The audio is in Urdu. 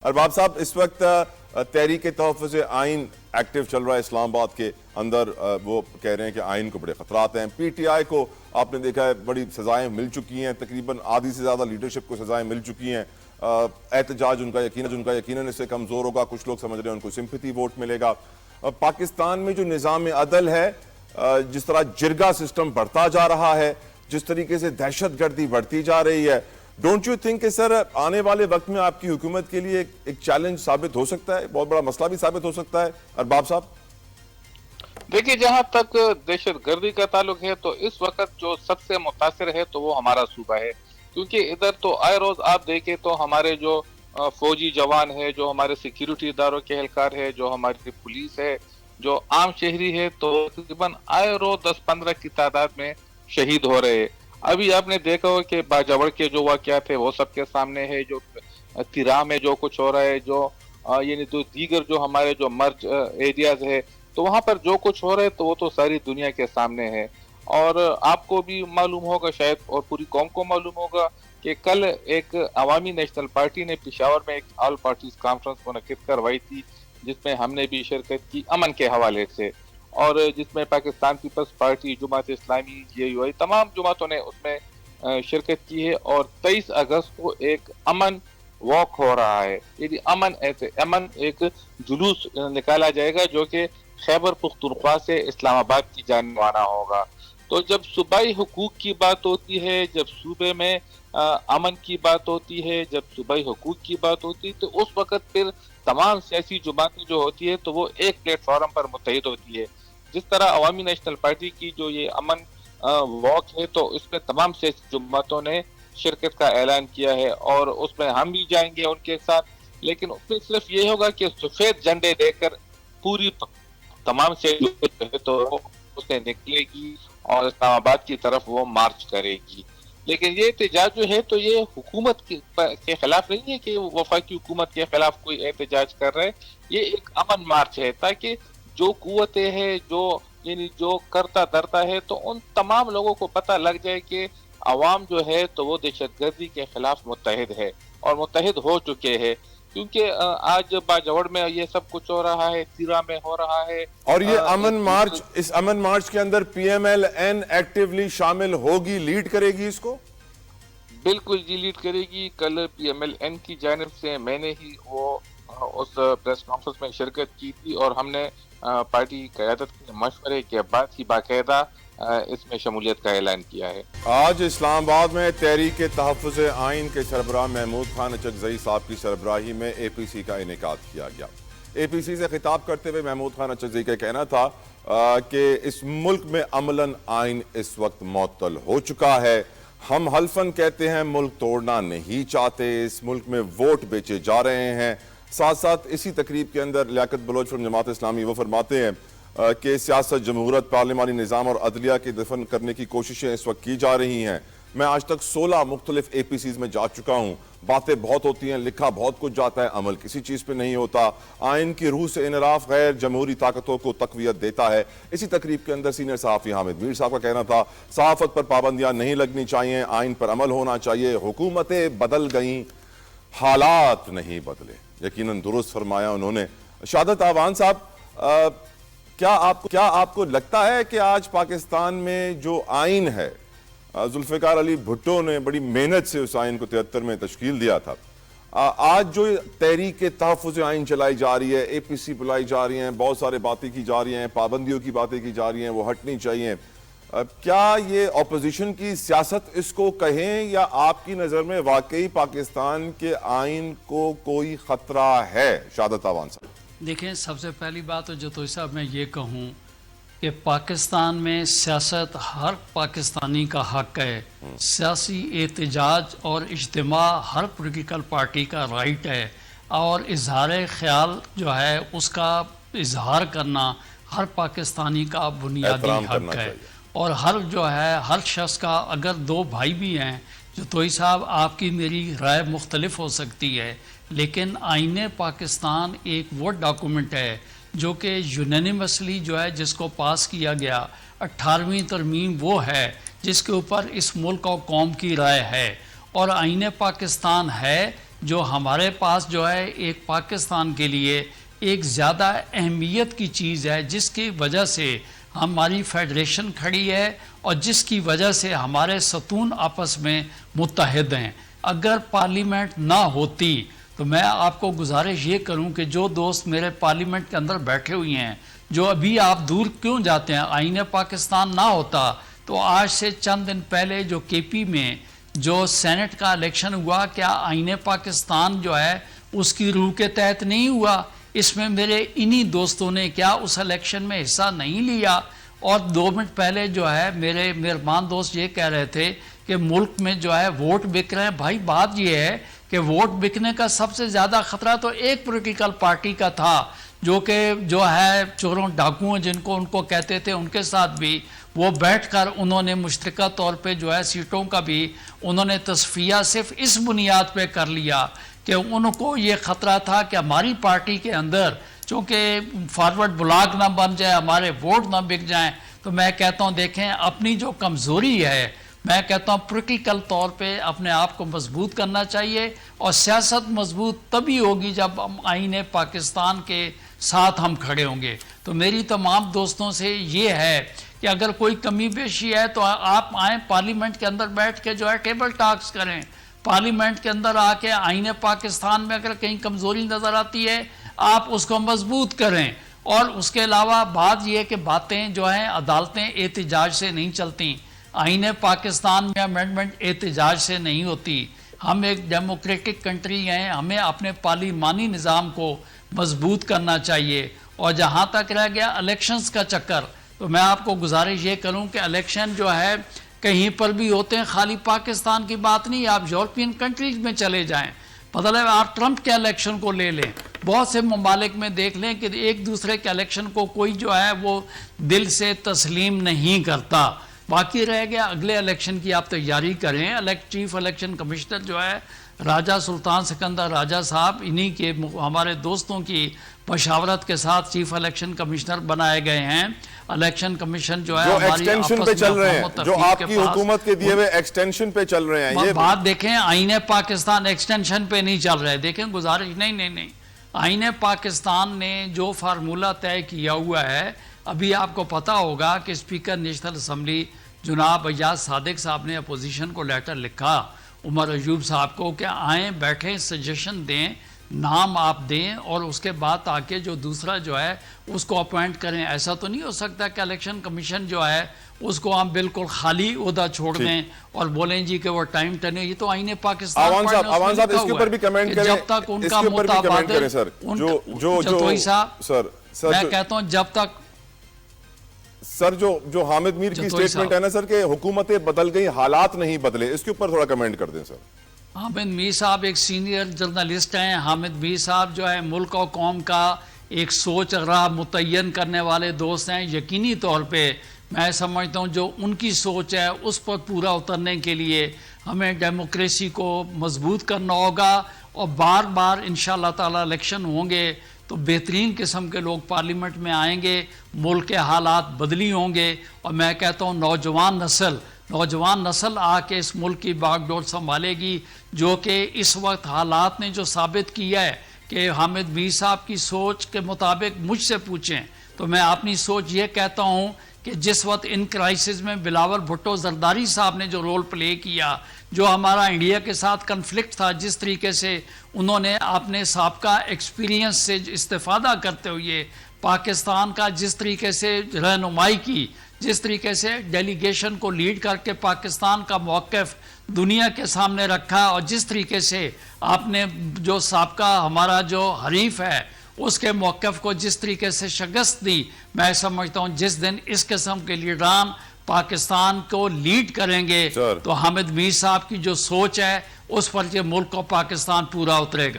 ارباب صاحب اس وقت تحریک تحفظ آئین ایکٹیو چل رہا ہے اسلام آباد کے اندر. وہ کہہ رہے ہیں کہ آئین کو بڑے خطرات ہیں. پی ٹی آئی کو آپ نے دیکھا ہے بڑی سزائیں مل چکی ہیں, تقریباً آدھی سے زیادہ لیڈرشپ کو سزائیں مل چکی ہیں. احتجاج ان کا یقیناً اس سے کمزور ہوگا. کچھ لوگ سمجھ رہے ہیں ان کو سمپتھی ووٹ ملے گا. پاکستان میں جو نظام عدل ہے, جس طرح جرگہ سسٹم بڑھتا جا رہا ہے, جس طریقے سے دہشت گردی بڑھتی جا رہی ہے, ڈونٹ یو تھنک کہ سر آنے والے وقت میں آپ کی حکومت کے لیے ایک چیلنج ثابت ہو سکتا ہے, بہت بڑا مسئلہ بھی ثابت ہو سکتا ہے؟ ارباب صاحب دیکھیے, جہاں تک دہشت گردی کا تعلق ہے تو اس وقت جو سب سے متاثر ہے تو وہ ہمارا صوبہ ہے, کیونکہ ادھر تو آئے روز آپ دیکھیں تو ہمارے جو فوجی جوان ہے, جو ہمارے سیکیورٹی اداروں کے اہلکار ہے, جو ہماری پولیس ہے, جو عام شہری ہے, تو تقریباً آئے روز 10-15 کی تعداد میں شہید ہو رہے ہیں. ابھی آپ نے دیکھا ہو کہ باجوڑ کے جو واقعات تھے وہ سب کے سامنے ہے, جو تیرا میں جو کچھ ہو رہا ہے, جو یعنی دیگر جو ہمارے جو مرج ایریاز ہے تو وہاں پر جو کچھ ہو رہا ہے تو وہ تو ساری دنیا کے سامنے ہے. اور آپ کو بھی معلوم ہوگا شاید, اور پوری قوم کو معلوم ہوگا کہ کل ایک عوامی نیشنل پارٹی نے پشاور میں ایک آل پارٹیز کانفرنس منعقد کروائی تھی, جس میں ہم نے بھی شرکت کی امن کے حوالے سے, اور جس میں Pakistan Peoples party, Jamaat Islami, J you آئی, تمام جماعتوں نے اس میں شرکت کی ہے. اور 23 اگست کو ایک امن واک ہو رہا ہے, یعنی امن ایک جلوس نکالا جائے گا جو کہ خیبر پختونخوا سے اسلام آباد کی جانب روانہ ہوگا. تو جب صوبائی حقوق کی بات ہوتی ہے, جب صوبے میں امن کی بات ہوتی ہے, جب صوبائی حقوق کی بات ہوتی ہے, تو اس وقت پھر تمام سیاسی جماعتیں جو ہوتی ہے تو وہ ایک پلیٹ فارم پر متحد ہوتی ہے. جس طرح عوامی نیشنل پارٹی کی جو یہ امن واک ہے تو اس میں تمام سیاسی جماعتوں نے شرکت کا اعلان کیا ہے, اور اس میں ہم بھی جائیں گے ان کے ساتھ. لیکن اس میں صرف یہ ہوگا کہ سفید جھنڈے لے کر پوری تمام سے تو اسے نکلے گی اور اسلام آباد کی طرف وہ مارچ کرے گی. لیکن یہ احتجاج جو ہے تو یہ حکومت کے خلاف نہیں ہے کہ وفاقی حکومت کے خلاف کوئی احتجاج کر رہے, یہ ایک امن مارچ ہے تاکہ جو قوتیں ہیں, جو کرتا درتا ہے, تو ان تمام لوگوں کو پتہ لگ جائے کہ عوام جو ہے تو وہ دہشت گردی کے خلاف متحد ہے اور متحد ہو چکے ہیں. کیونکہ آج باجوڑ میں یہ سب کچھ ہو رہا ہے, تیرا میں ہو رہا ہے, اور یہ امن مارچ, اس امن مارچ کے اندر P M L N actually شامل ہوگی, لیڈ کرے گی اس کو؟ بالکل جی, لیڈ کرے گی. کل پی ایم ایل این کی جانب سے میں نے ہی وہ اس پریس کانفرنس میں شرکت کی تھی, اور ہم نے پارٹی قیادت کے مشورے کے بعد ہی باقاعدہ اس میں شمولیت کا اعلان کیا ہے. آج اسلام آباد میں تحریک تحفظ آئین کے سربراہ محمود خان اچکزئی صاحب کی سربراہی میں اے پی سی کا انعقاد کیا گیا. اے پی سی سے خطاب کرتے ہوئے محمود خان اچکزئی کا کہنا تھا کہ اس ملک میں عملاً آئین اس وقت معطل ہو چکا ہے. ہم حلفاً کہتے ہیں ملک توڑنا نہیں چاہتے, اس ملک میں ووٹ بیچے جا رہے ہیں. ساتھ ساتھ اسی تقریب کے اندر لیاقت بلوچ فرم جماعت اسلامی وہ فرماتے ہیں کہ سیاست, جمہوریت, پارلیمانی نظام اور عدلیہ کے دفن کرنے کی کوششیں اس وقت کی جا رہی ہیں. میں آج تک 16 مختلف اے پی سیز میں جا چکا ہوں. باتیں بہت ہوتی ہیں, لکھا بہت کچھ جاتا ہے, عمل کسی چیز پہ نہیں ہوتا. آئین کی روح سے انحراف غیر جمہوری طاقتوں کو تقویت دیتا ہے. اسی تقریب کے اندر سینئر صحافی حامد میر صاحب کا کہنا تھا صحافت پر پابندیاں نہیں لگنی چاہیے, آئین پر عمل ہونا چاہیے. حکومتیں بدل گئیں, حالات نہیں بدلے. یقیناً درست فرمایا انہوں نے. شہادت آوان صاحب, کیا آپ کو لگتا ہے کہ آج پاکستان میں جو آئین ہے, ذوالفقار علی بھٹو نے بڑی محنت سے اس آئین کو 73 میں تشکیل دیا تھا, آج جو تحریک تحفظ آئین چلائی جا رہی ہے, اے پی سی بلائی جا رہی ہیں, بہت سارے باتیں کی جا رہی ہیں, پابندیوں کی باتیں کی جا رہی ہیں, وہ ہٹنی چاہیے, کیا یہ اپوزیشن کی سیاست اس کو کہیں, یا آپ کی نظر میں واقعی پاکستان کے آئین کو کوئی خطرہ ہے؟ شہادت آوان صاحب دیکھیں, سب سے پہلی بات تو جتوئی صاحب میں یہ کہوں کہ پاکستان میں سیاست ہر پاکستانی کا حق ہے. سیاسی احتجاج اور اجتماع ہر پولیٹیکل پارٹی کا رائٹ ہے, اور اظہار خیال جو ہے اس کا اظہار کرنا ہر پاکستانی کا بنیادی حق ہے. اور ہر شخص کا, اگر دو بھائی بھی ہیں, جتوئی صاحب آپ کی میری رائے مختلف ہو سکتی ہے, لیکن آئین پاکستان ایک وہ ڈاکومنٹ ہے جو کہ یونینیمسلی جو ہے جس کو پاس کیا گیا. 18ویں ترمیم وہ ہے جس کے اوپر اس ملک اور قوم کی رائے ہے, اور آئین پاکستان ہے جو ہمارے پاس جو ہے ایک پاکستان کے لیے ایک زیادہ اہمیت کی چیز ہے، جس کی وجہ سے ہماری فیڈریشن کھڑی ہے اور جس کی وجہ سے ہمارے ستون آپس میں متحد ہیں۔ اگر پارلیمنٹ نہ ہوتی تو میں آپ کو گزارش یہ کروں کہ جو دوست میرے پارلیمنٹ کے اندر بیٹھے ہوئے ہیں، جو ابھی آپ دور کیوں جاتے ہیں، آئین پاکستان نہ ہوتا تو آج سے چند دن پہلے جو کے پی میں جو سینٹ کا الیکشن ہوا، کیا آئین پاکستان جو ہے اس کی روح کے تحت نہیں ہوا؟ اس میں میرے انہی دوستوں نے کیا اس الیکشن میں حصہ نہیں لیا؟ اور 2 منٹ پہلے جو ہے میرے مہربان دوست یہ کہہ رہے تھے کہ ملک میں جو ہے ووٹ بک رہے ہیں۔ بھائی بات یہ ہے کہ ووٹ بکنے کا سب سے زیادہ خطرہ تو ایک پولیٹیکل پارٹی کا تھا، جو کہ جو ہے چوروں ڈاکوؤں جن کو ان کو کہتے تھے، ان کے ساتھ بھی وہ بیٹھ کر انہوں نے مشترکہ طور پہ جو ہے سیٹوں کا بھی انہوں نے تصفیہ صرف اس بنیاد پہ کر لیا کہ ان کو یہ خطرہ تھا کہ ہماری پارٹی کے اندر چونکہ فارورڈ بلاک نہ بن جائے، ہمارے ووٹ نہ بک جائیں۔ تو میں کہتا ہوں دیکھیں اپنی جو کمزوری ہے، میں کہتا ہوں پریکٹیکل طور پہ اپنے آپ کو مضبوط کرنا چاہیے، اور سیاست مضبوط تبھی ہوگی جب ہم آئین پاکستان کے ساتھ ہم کھڑے ہوں گے۔ تو میری تمام دوستوں سے یہ ہے کہ اگر کوئی کمی بیشی ہے تو آپ آئیں پارلیمنٹ کے اندر بیٹھ کے جو ہے ٹیبل ٹاکس کریں، پارلیمنٹ کے اندر آ کے آئین پاکستان میں اگر کہیں کمزوری نظر آتی ہے آپ اس کو مضبوط کریں۔ اور اس کے علاوہ بات یہ کہ باتیں جو ہیں عدالتیں احتجاج سے نہیں چلتی، آئین پاکستان میں امینڈمنٹ احتجاج سے نہیں ہوتی۔ ہم ایک ڈیموکریٹک کنٹری ہیں، ہمیں اپنے پارلیمانی نظام کو مضبوط کرنا چاہیے۔ اور جہاں تک رہ گیا الیکشنز کا چکر، تو میں آپ کو گزارش یہ کروں کہ الیکشن جو ہے کہیں پر بھی ہوتے ہیں، خالی پاکستان کی بات نہیں، آپ یورپین کنٹریز میں چلے جائیں، مطلب آپ ٹرمپ کے الیکشن کو لے لیں، بہت سے ممالک میں دیکھ لیں کہ ایک دوسرے کے الیکشن کو کوئی جو ہے وہ دل سے تسلیم نہیں کرتا۔ باقی رہ گیا اگلے الیکشن کی آپ تیاری کریں۔ چیف الیکشن کمشنر جو ہے راجہ سلطان سکندر راجہ صاحب، انہی کے ہمارے دوستوں کی مشاورت کے ساتھ چیف الیکشن کمشنر بنائے گئے ہیں۔ الیکشن کمیشن جو ہے جو ہماری ایکسٹینشن پہ چل رہے ہیں، جو آپ کی حکومت کے دیے ہوئے ایکسٹینشن پہ چل رہے ہیں، یہ بات دیکھیں آئین پاکستان ایکسٹینشن پہ نہیں چل رہے۔ دیکھیں گزارش نہیں، آئین پاکستان نے جو فارمولہ طے کیا ہوا ہے، ابھی آپ کو پتا ہوگا کہ اسپیکر نیشنل اسمبلی جناب ایاز صادق صاحب نے اپوزیشن کو لیٹر لکھا عمر ایوب صاحب کو کہ آئیں بیٹھیں سجیشن دیں، نام آپ دیں اور اس کے بعد آ کے جو دوسرا جو ہے اس کو اپوائنٹ کریں۔ ایسا تو نہیں ہو سکتا کہ الیکشن کمیشن جو ہے اس کو ہم بالکل خالی عہدہ چھوڑ دیں اور بولیں جی کہ وہ ٹائم ٹرنر، یہ تو آئین پاکستان آوان صاحب اس کے اوپر بھی کمنٹ کریں، جب تک ان کا متبادل جتوئی صاحب، میں کہتا ہوں جب تک سر جو حامد میر کی سٹیٹمنٹ ہے نا سر کہ حکومتیں بدل گئی حالات نہیں بدلے، اس کے اوپر تھوڑا کمنٹ کر دیں سر۔ حامد میر صاحب ایک سینئر جرنلسٹ ہیں۔ حامد میر صاحب جو ہے ملک و قوم کا ایک سوچ راہ متعین کرنے والے دوست ہیں۔ یقینی طور پہ میں سمجھتا ہوں جو ان کی سوچ ہے اس پر پورا اترنے کے لیے ہمیں ڈیموکریسی کو مضبوط کرنا ہوگا، اور بار بار انشاءاللہ تعالی الیکشن ہوں گے تو بہترین قسم کے لوگ پارلیمنٹ میں آئیں گے، ملک کے حالات بدلی ہوں گے، اور میں کہتا ہوں نوجوان نسل آ کے اس ملک کی باغ ڈور سنبھالے گی، جو کہ اس وقت حالات نے جو ثابت کیا ہے کہ حامد میر صاحب کی سوچ کے مطابق مجھ سے پوچھیں تو میں اپنی سوچ یہ کہتا ہوں کہ جس وقت ان کرائسس میں بلاول بھٹو زرداری صاحب نے جو رول پلے کیا، جو ہمارا انڈیا کے ساتھ کنفلکٹ تھا، جس طریقے سے انہوں نے اپنے سابقہ ایکسپیرینس سے استفادہ کرتے ہوئے پاکستان کا جس طریقے سے رہنمائی کی، جس طریقے سے ڈیلیگیشن کو لیڈ کر کے پاکستان کا موقف دنیا کے سامنے رکھا، اور جس طریقے سے آپ نے جو سابقہ ہمارا جو حریف ہے اس کے موقف کو جس طریقے سے شکست دی، میں سمجھتا ہوں جس دن اس قسم کے لیڈران پاکستان کو لیڈ کریں گے تو حامد میر صاحب کی جو سوچ ہے اس پر یہ ملک و پاکستان پورا اترے گا۔